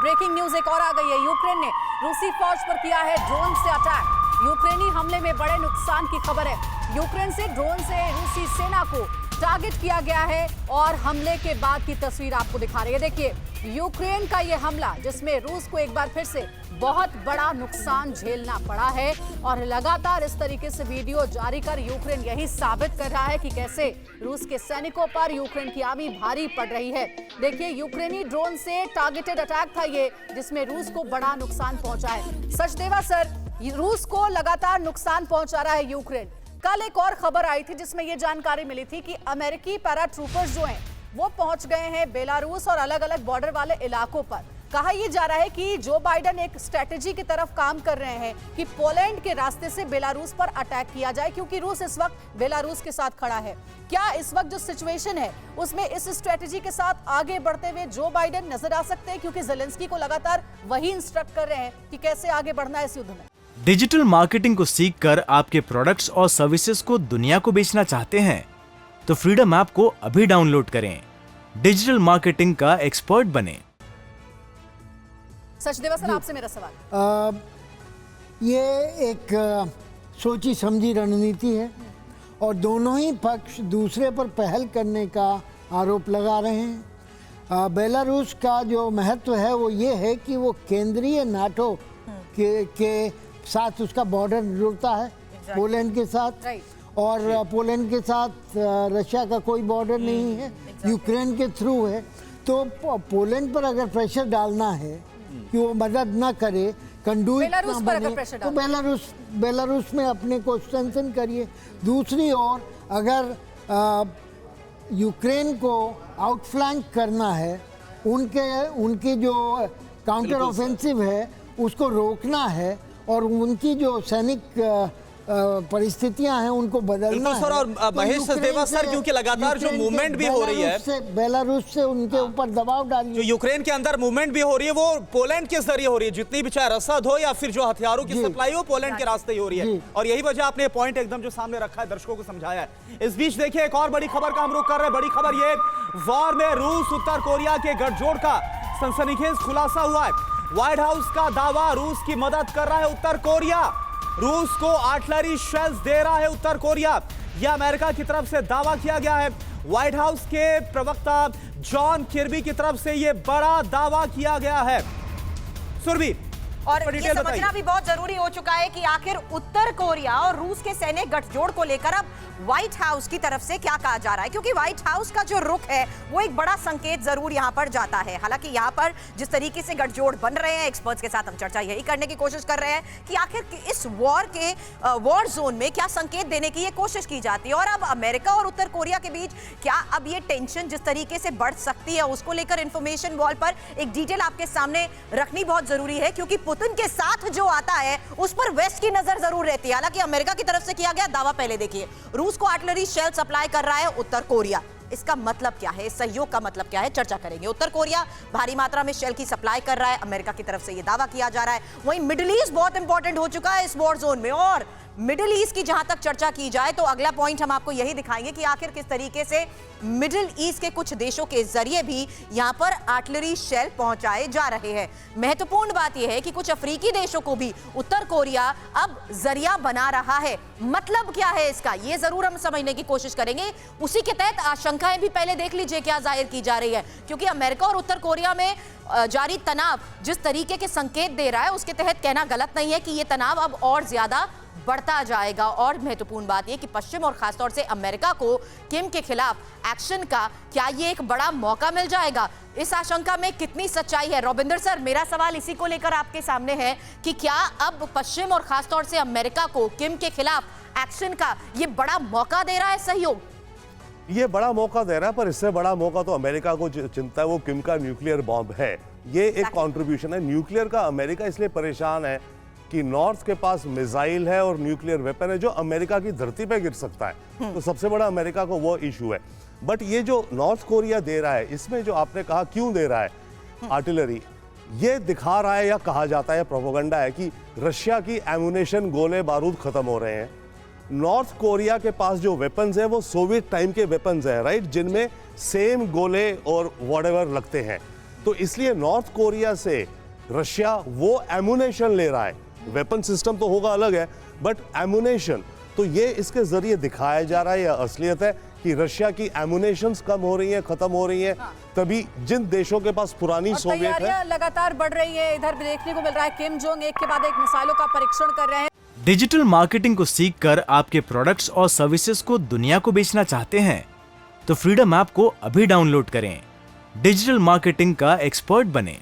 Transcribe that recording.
Breaking news एक और आ गई है। यूक्रेन ने रूसी फौज पर किया है ड्रोन से अटैक। यूक्रेनी हमले में बड़े नुकसान की खबर है। यूक्रेन से ड्रोन से रूसी सेना को टारगेट किया गया है और हमले के बाद की तस्वीर आपको दिखा रही है। देखिए यूक्रेन का यह हमला जिसमें रूस को एक बार फिर से बहुत बड़ा नुकसान झेलना पड़ा है और लगातार इस तरीके से वीडियो जारी कर यूक्रेन यही साबित कर रहा है कि कैसे रूस के सैनिकों पर यूक्रेन की आर्मी भारी पड़ रही है। देखिए यूक्रेनी ड्रोन से टारगेटेड अटैक था ये, जिसमें रूस को बड़ा नुकसान पहुंचा है। सचदेवा सर, रूस को लगातार नुकसान पहुंचा रहा है यूक्रेन। कल एक और खबर आई थी जिसमें यह जानकारी मिली थी कि अमेरिकी पैराट्रूपर्स जो हैं वो पहुंच गए हैं बेलारूस और अलग अलग बॉर्डर वाले इलाकों पर। कहा यह जा रहा है कि जो बाइडेन एक स्ट्रेटेजी की तरफ काम कर रहे हैं कि पोलैंड के रास्ते से बेलारूस पर अटैक किया जाए, क्योंकि रूस इस वक्त बेलारूस के साथ खड़ा है। क्या इस वक्त जो सिचुएशन है उसमें इस स्ट्रेटेजी के साथ आगे बढ़ते हुए जो बाइडेन नजर आ सकते हैं, क्योंकि जेलेंस्की को लगातार वही इंस्ट्रक्ट कर रहे हैं कि कैसे आगे बढ़ना है इस युद्ध में। डिजिटल मार्केटिंग को सीखकर आपके प्रोडक्ट्स और सर्विसेज को दुनिया को बेचना चाहते हैं तो फ्रीडम ऐप को अभी डाउनलोड करें। डिजिटल मार्केटिंग का एक्सपर्ट बने। सचदेवा सर, आपसे मेरा सवाल। ये एक सोची समझी रणनीति है और दोनों ही पक्ष दूसरे पर पहल करने का आरोप लगा रहे हैं। बेलारूस का जो महत्व है वो ये है कि वो केंद्रीय नाटो के साथ उसका बॉर्डर जुड़ता है, पोलैंड के साथ, और पोलैंड के साथ रशिया का कोई बॉर्डर नहीं है, यूक्रेन के थ्रू है। तो पोलैंड पर अगर प्रेशर डालना है कि वो मदद ना करे, कंडूइट ना बने, तो बेलारूस में अपने को स्ट्रेंथन करिए। दूसरी ओर अगर यूक्रेन को आउटफ्लैंक करना है, उनके जो काउंटर ऑफेंसिव है उसको रोकना है और उनकी जो सैनिक परिस्थितियां हैं उनको बदलना है। सर, और महेश सचदेवा सर, क्योंकि लगातार जो मूवमेंट भी हो रही है बेलारूस से उनके ऊपर दबाव डालिए। जो यूक्रेन के अंदर मूवमेंट भी हो रही है वो पोलैंड के जरिए हो रही है। जितनी भी चाहे रसद हो या फिर जो हथियारों की सप्लाई हो, पोलैंड के रास्ते ही हो रही है। और यही वजह आपने पॉइंट एकदम जो सामने रखा है, दर्शकों को समझाया है। इस बीच देखिए एक और बड़ी खबर का हम रुख कर रहे हैं। बड़ी खबर ये, वॉर में रूस उत्तर कोरिया के गठजोड़ का सनसनीखेज खुलासा हुआ है। व्हाइट हाउस का दावा, रूस की मदद कर रहा है उत्तर कोरिया। रूस को आर्टिलरी शेल्स दे रहा है उत्तर कोरिया, यह अमेरिका की तरफ से दावा किया गया है। व्हाइट हाउस के प्रवक्ता जॉन किर्बी की तरफ से यह बड़ा दावा किया गया है। सुरभि, और ये समझना भी बहुत जरूरी हो चुका है कि आखिर उत्तर कोरिया और रूस के सैन्य गठजोड़ को लेकर अब व्हाइट हाउस की तरफ से क्या कहा जा रहा है, क्योंकि व्हाइट हाउस का जो रुख है वो एक बड़ा संकेत जरूर यहां पर जाता है। हालांकि यहां पर जिस तरीके से गठजोड़ बन रहे हैं, एक्सपर्ट्स के साथ हम चर्चा यही करने की कोशिश कर रहे हैं कि आखिर इस वॉर जोन में क्या संकेत देने की ये कोशिश की जाती है। और अब अमेरिका और उत्तर कोरिया के बीच क्या अब ये टेंशन जिस तरीके से बढ़ सकती है, उसको लेकर इंफॉर्मेशन वॉल पर एक डिटेल आपके सामने रखनी बहुत जरूरी है, क्योंकि पुतिन के साथ जो आता है उस पर वेस्ट की नजर जरूर रहती है। हालांकि अमेरिका की तरफ से किया गया दावा पहले देखिए, रूस को आर्टिलरी शेल सप्लाई कर रहा है उत्तर कोरिया। इसका मतलब क्या है, इस सहयोग का मतलब क्या है, चर्चा करेंगे। उत्तर कोरिया भारी मात्रा में शेल की सप्लाई कर रहा है, अमेरिका की तरफ से यह दावा किया जा रहा है। वहीं मिडिल ईस्ट बहुत इंपॉर्टेंट हो चुका है इस वॉर जोन में, और मिडिल ईस्ट की जहां तक चर्चा की जाए तो अगला पॉइंट हम आपको यही दिखाएंगे कि आखिर किस तरीके से मिडिल ईस्ट के कुछ देशों के जरिए भी यहां पर आर्टिलरी शेल पहुंचाए जा रहे हैं। महत्वपूर्ण बात यह है कि कुछ अफ्रीकी देशों को भी उत्तर कोरिया अब जरिया बना रहा है। मतलब क्या है इसका, यह जरूर हम समझने की कोशिश करेंगे। उसी के तहत आशंकाएं भी पहले देख लीजिए क्या जाहिर की जा रही है, क्योंकि अमेरिका और उत्तर कोरिया में जारी तनाव जिस तरीके के संकेत दे रहा है, उसके तहत कहना गलत नहीं है कि यह तनाव अब और ज्यादा बढ़ता जाएगा। और महत्वपूर्ण बात यह कि पश्चिम और खासतौर से अमेरिका को किम के खिलाफ एक्शन का क्या ये एक बड़ा मौका मिल जाएगा, इस आशंका में कितनी सच्चाई है। रविंदर सर, मेरा सवाल इसी को लेकर आपके सामने है कि क्या अब पश्चिम और खासतौर से अमेरिका को किम के खिलाफ एक्शन का ये बड़ा मौका दे रहा है सहयोग? ये बड़ा मौका दे रहा है, पर इससे बड़ा मौका तो अमेरिका को चिंता है, वो किम का न्यूक्लियर बॉम्ब है। ये एक कंट्रीब्यूशन है न्यूक्लियर का। अमेरिका इसलिए परेशान है कि नॉर्थ के पास मिसाइल है और न्यूक्लियर वेपन है जो अमेरिका की धरती पे गिर सकता है। तो सबसे बड़ा अमेरिका को वो इशू है। बट ये जो नॉर्थ कोरिया दे रहा है, इसमें जो आपने कहा क्यों दे रहा है आर्टिलरी, ये दिखा रहा है या कहा जाता है, प्रोपेगेंडा है कि रशिया की एमुनेशन, गोले बारूद खत्म हो रहे हैं। नॉर्थ कोरिया के पास जो वेपन्स है वो सोवियत टाइम के वेपन्स है, राइट, जिनमें सेम गोले और व्हाटएवर लगते हैं। तो इसलिए नॉर्थ कोरिया से रशिया वो एमुनेशन ले रहा है। वेपन सिस्टम तो होगा अलग है, बट एमुनेशन तो ये इसके जरिए दिखाया जा रहा है, या असलियत है कि रशिया की एमुनेशंस कम हो रही हैं, खत्म हो रही हैं। तभी जिन देशों के पास पुरानी और सोवियत है, तैयारियां लगातार बढ़ रही है। इधर भी देखने को मिल रहा है किम जोंग एक के बाद एक मिसाइलों का परीक्षण कर रहे हैं। डिजिटल मार्केटिंग को सीखकर आपके प्रोडक्ट्स और सर्विसेज को दुनिया को बेचना चाहते हैं तो फ्रीडम ऐप को अभी डाउनलोड करें। डिजिटल मार्केटिंग का एक्सपर्ट बनें।